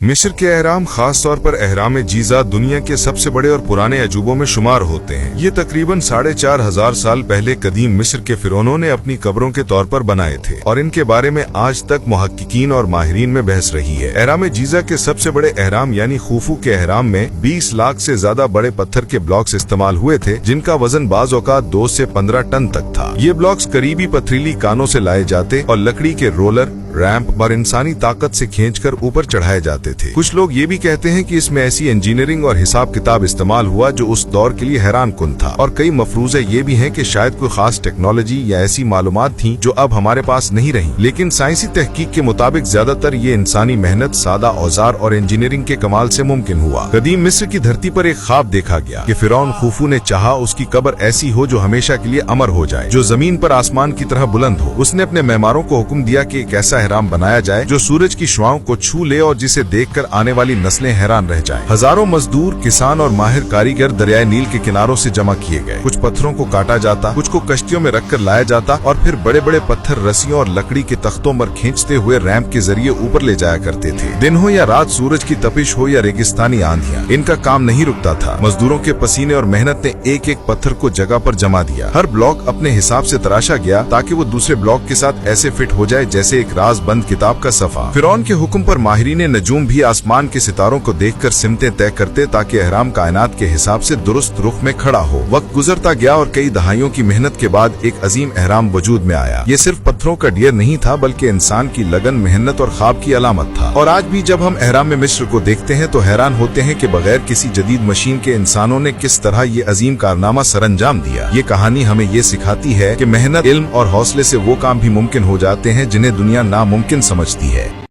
मिस्र के अहराम खास तौर पर अहराम जीजा दुनिया के सबसे बड़े और पुराने अजूबों में शुमार होते हैं। ये तकरीबन 4,500 साल पहले कदीम मिस्र के फिरौनों ने अपनी कब्रों के तौर पर बनाए थे और इनके बारे में आज तक मुहक्किकीन और माहिरीन में बहस रही है। अहराम जीजा के सबसे बड़े अहराम यानी खूफू के अहराम में 20 लाख से ज्यादा बड़े पत्थर के ब्लॉक्स इस्तेमाल हुए थे, जिनका वजन बाज़ औक़ात 2 से 15 टन तक था। ये ब्लॉक्स करीबी पथरीली कानों से लाए जाते और लकड़ी के रोलर, रैंप और इंसानी ताकत से खींचकर ऊपर चढ़ाए जाते थे। कुछ लोग ये भी कहते हैं कि इसमें ऐसी इंजीनियरिंग और हिसाब किताब इस्तेमाल हुआ जो उस दौर के लिए हैरान कुन था, और कई मफरूज़े ये भी हैं कि शायद कोई खास टेक्नोलॉजी या ऐसी मालूमात थी जो अब हमारे पास नहीं रही। लेकिन साइंसी तहकीक के मुताबिक ज्यादातर ये इंसानी मेहनत, सादा औजार और इंजीनियरिंग के कमाल से मुमकिन हुआ। कदीम मिस्र की धरती पर एक ख्वाब देखा गया कि फिरौन खूफू ने चाहा उसकी कब्र ऐसी हो जो हमेशा के लिए अमर हो जाए, जो जमीन पर आसमान की तरह बुलंद हो। उसने अपने मेहमानों को हुक्म दिया कि एक ऐसा अहराम बनाया जाए जो सूरज की शुआओं को छू ले और जिसे देखकर आने वाली नस्लें हैरान रह जाएं। हजारों मजदूर, किसान और माहिर कारीगर दरियाए नील के किनारों से जमा किए गए। कुछ पत्थरों को काटा जाता, कुछ को कश्तियों में रखकर लाया जाता और फिर बड़े बड़े पत्थर रस्सियों और लकड़ी के तख्तों पर खींचते हुए रैंप के जरिए ऊपर ले जाया करते थे। दिन हो या रात, सूरज की तपिश हो या रेगिस्तानी आंधियां, इनका काम नहीं रुकता था। मजदूरों के पसीने और मेहनत ने एक एक पत्थर को जगह पर जमा दिया। हर ब्लॉक अपने हिसाब से तराशा गया ताकि वो दूसरे ब्लॉक के साथ ऐसे फिट हो जाए जैसे एक राज बंद किताब का सफा। फिरौन के हुक्म पर माहिरीन नजूम भी आसमान के सितारों को देखकर सिमतें तय करते ताकि अहराम कायनात के हिसाब से दुरुस्त रुख में खड़ा हो। वक्त गुजरता गया और कई दहाइयों की मेहनत के बाद एक अजीम अहराम वजूद में आया। ये सिर्फ पत्थरों का ढेर नहीं था, बल्कि इंसान की लगन, मेहनत और ख्वाब की अलामत था। और आज भी जब हम अहराम में मिस्र को देखते हैं तो हैरान होते हैं कि बगैर किसी जदीद मशीन के इंसानों ने किस तरह ये अजीम कारनामा सरअंजाम दिया। ये कहानी हमें ये सिखाती है कि मेहनत, इल्म और हौसले से वो काम भी मुमकिन हो जाते हैं जिन्हें दुनिया नामुमकिन समझती है।